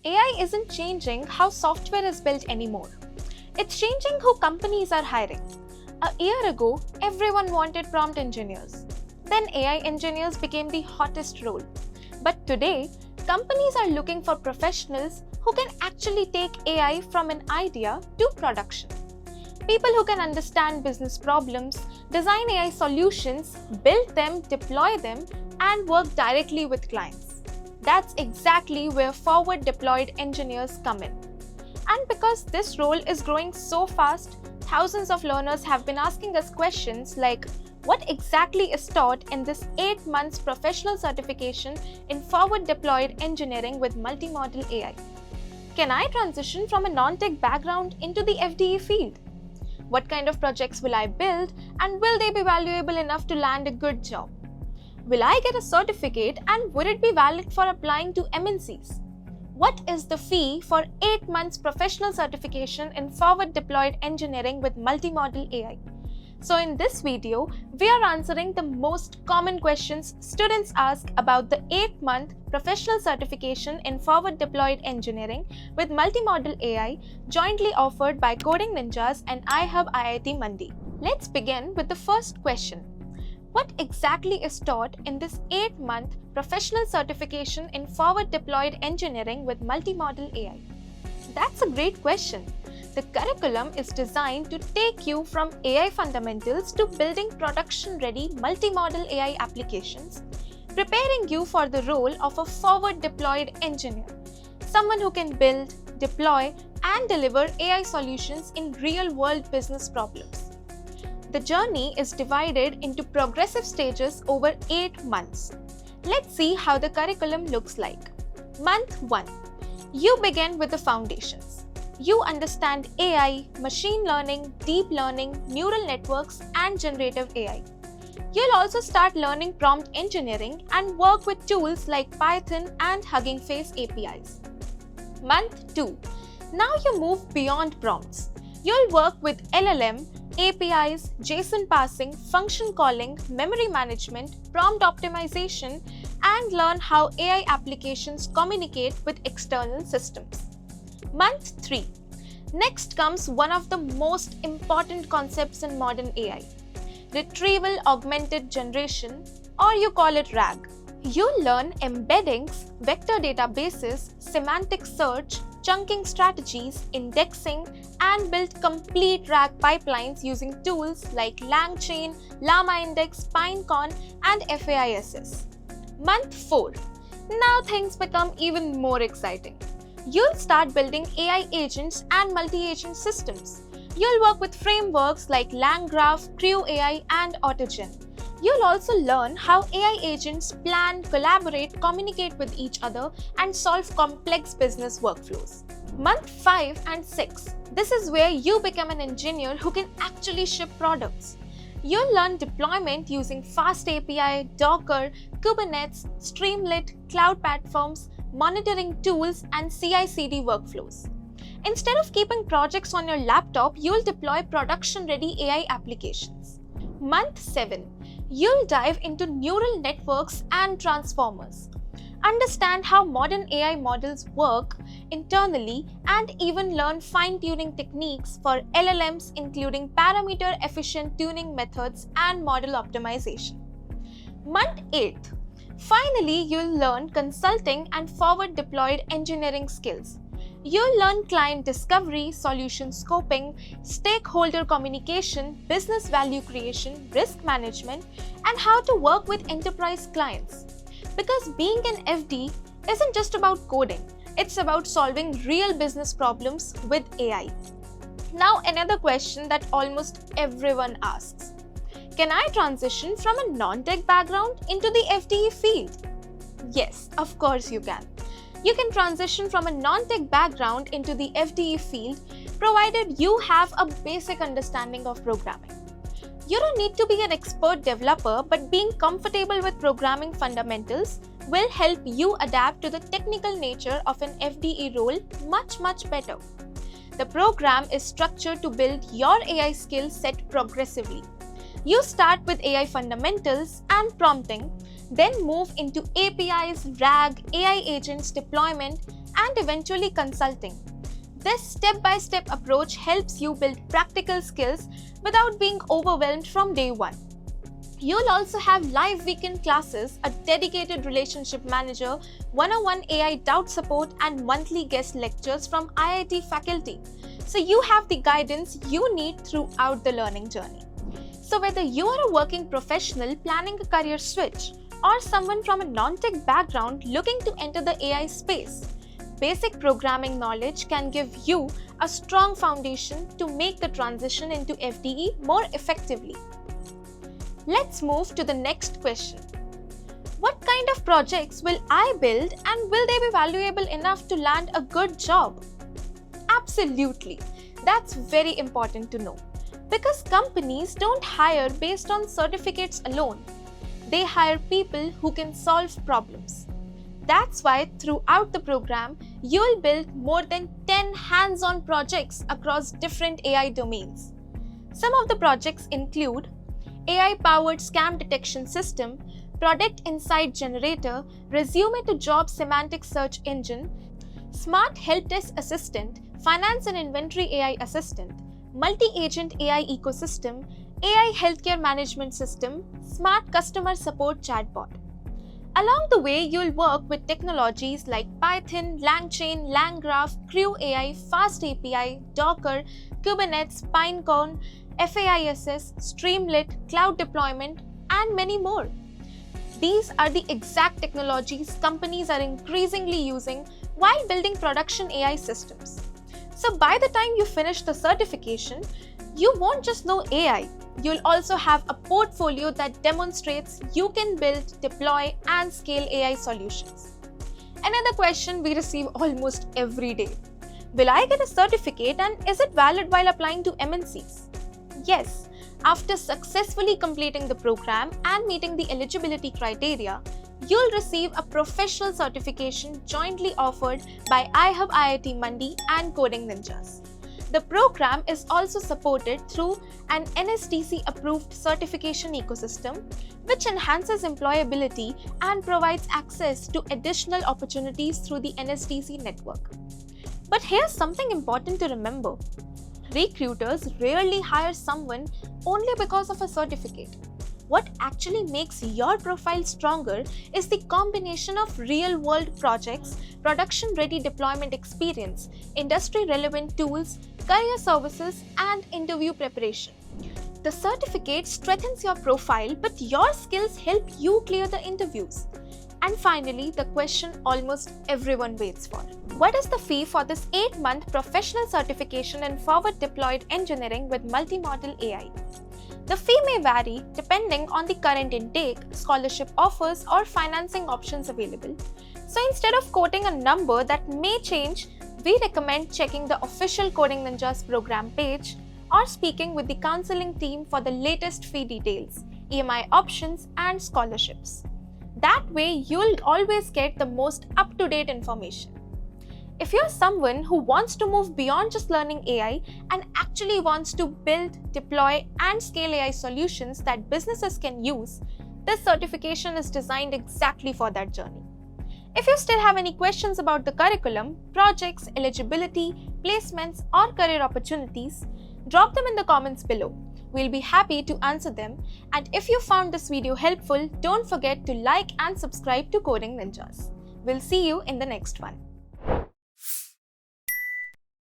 AI isn't changing how software is built anymore. It's changing who companies are hiring. A year ago, everyone wanted prompt engineers. Then AI engineers became the hottest role. But today, companies are looking for professionals who can actually take AI from an idea to production. People who can understand business problems, design AI solutions, build them, deploy them, and work directly with clients. That's exactly where forward deployed engineers come in. And because this role is growing so fast, thousands of learners have been asking us questions like, what exactly is taught in this 8 months professional certification in forward deployed engineering with multimodal AI? Can I transition from a non-tech background into the FDE field? What kind of projects will I build, and will they be valuable enough to land a good job? Will I get a certificate, and would it be valid for applying to MNCs? What is the fee for 8 months professional certification in forward deployed engineering with multimodal AI? So in this video, we are answering the most common questions students ask about the 8-month professional certification in forward deployed engineering with multimodal AI jointly offered by Coding Ninjas and iHub IIT Mandi. Let's begin with the first question. What exactly is taught in this 8-month professional certification in forward deployed engineering with multimodal AI? That's a great question. The curriculum is designed to take you from AI fundamentals to building production-ready multimodal AI applications, preparing you for the role of a forward deployed engineer, someone who can build, deploy, and deliver AI solutions in real-world business problems. The journey is divided into progressive stages over 8 months. Let's see how the curriculum looks like. Month 1. You begin with the foundations. You understand AI, machine learning, deep learning, neural networks, and generative AI. You'll also start learning prompt engineering and work with tools like Python and Hugging Face APIs. Month 2. Now you move beyond prompts. You'll work with LLM, APIs, JSON parsing, function calling, memory management, prompt optimization, and learn how AI applications communicate with external systems. Month 3. Next comes one of the most important concepts in modern AI, Retrieval Augmented Generation, or you call it RAG. You'll learn embeddings, vector databases, semantic search, chunking strategies, indexing, and build complete RAG pipelines using tools like LangChain, LlamaIndex, Pinecone, and FAISS. Month 4. Now things become even more exciting. You'll start building AI agents and multi-agent systems. You'll work with frameworks like LangGraph, CrewAI, and AutoGen. You'll also learn how AI agents plan, collaborate, communicate with each other, and solve complex business workflows. Month 5 and 6. This is where you become an engineer who can actually ship products. You'll learn deployment using Fast API, Docker, Kubernetes, Streamlit, cloud platforms, monitoring tools, and CI/CD workflows. Instead of keeping projects on your laptop, you'll deploy production-ready AI applications. Month 7. You'll dive into neural networks and transformers. Understand how modern AI models work internally and even learn fine-tuning techniques for LLMs, including parameter-efficient tuning methods and model optimization. Month 8. Finally, you'll learn consulting and forward-deployed engineering skills. You'll learn client discovery, solution scoping, stakeholder communication, business value creation, risk management, and how to work with enterprise clients. Because being an FD isn't just about coding, it's about solving real business problems with AI. Now, another question that almost everyone asks. Can I transition from a non-tech background into the FDE field? Yes, of course you can. You can transition from a non-tech background into the FDE field provided you have a basic understanding of programming. You don't need to be an expert developer, but being comfortable with programming fundamentals will help you adapt to the technical nature of an FDE role much better. The program is structured to build your AI skill set progressively. You start with AI fundamentals and prompting, then move into APIs, RAG, AI agents deployment, and eventually consulting. This step-by-step approach helps you build practical skills without being overwhelmed from day one. You'll also have live weekend classes, a dedicated relationship manager, one-on-one AI doubt support, and monthly guest lectures from IIT faculty. So you have the guidance you need throughout the learning journey. So whether you are a working professional planning a career switch or someone from a non-tech background looking to enter the AI space, basic programming knowledge can give you a strong foundation to make the transition into FDE more effectively. Let's move to the next question. What kind of projects will I build and will they be valuable enough to land a good job? Absolutely. That's very important to know. Because companies don't hire based on certificates alone. They hire people who can solve problems. That's why throughout the program, you'll build more than 10 hands-on projects across different AI domains. Some of the projects include AI-powered scam detection system, product insight generator, resume to job semantic search engine, smart help desk assistant, finance and inventory AI assistant, multi-agent AI ecosystem, AI healthcare management system, smart customer support chatbot. Along the way, you'll work with technologies like Python, LangChain, LangGraph, Crew AI, Fast API, Docker, Kubernetes, Pinecone, FAISS, Streamlit, cloud deployment, and many more. These are the exact technologies companies are increasingly using while building production AI systems. So by the time you finish the certification, you won't just know AI, you'll also have a portfolio that demonstrates you can build, deploy, and scale AI solutions. Another question we receive almost every day. Will I get a certificate and is it valid while applying to MNCs? Yes, after successfully completing the program and meeting the eligibility criteria, you'll receive a professional certification jointly offered by iHub IIT Mandi and Coding Ninjas. The program is also supported through an NSTC-approved certification ecosystem, which enhances employability and provides access to additional opportunities through the NSTC network. But here's something important to remember. Recruiters rarely hire someone only because of a certificate. What actually makes your profile stronger is the combination of real-world projects, production-ready deployment experience, industry-relevant tools, career services, and interview preparation. The certificate strengthens your profile, but your skills help you clear the interviews. And finally, the question almost everyone waits for. What is the fee for this 8-month professional certification in forward-deployed engineering with Multimodal AI? The fee may vary depending on the current intake, scholarship offers, or financing options available. So instead of quoting a number that may change, we recommend checking the official Coding Ninjas program page or speaking with the counseling team for the latest fee details, EMI options, and scholarships. That way, you'll always get the most up-to-date information. If you're someone who wants to move beyond just learning AI and actually wants to build, deploy, and scale AI solutions that businesses can use, this certification is designed exactly for that journey. If you still have any questions about the curriculum, projects, eligibility, placements, or career opportunities, drop them in the comments below. We'll be happy to answer them. And if you found this video helpful, don't forget to like and subscribe to Coding Ninjas. We'll see you in the next one.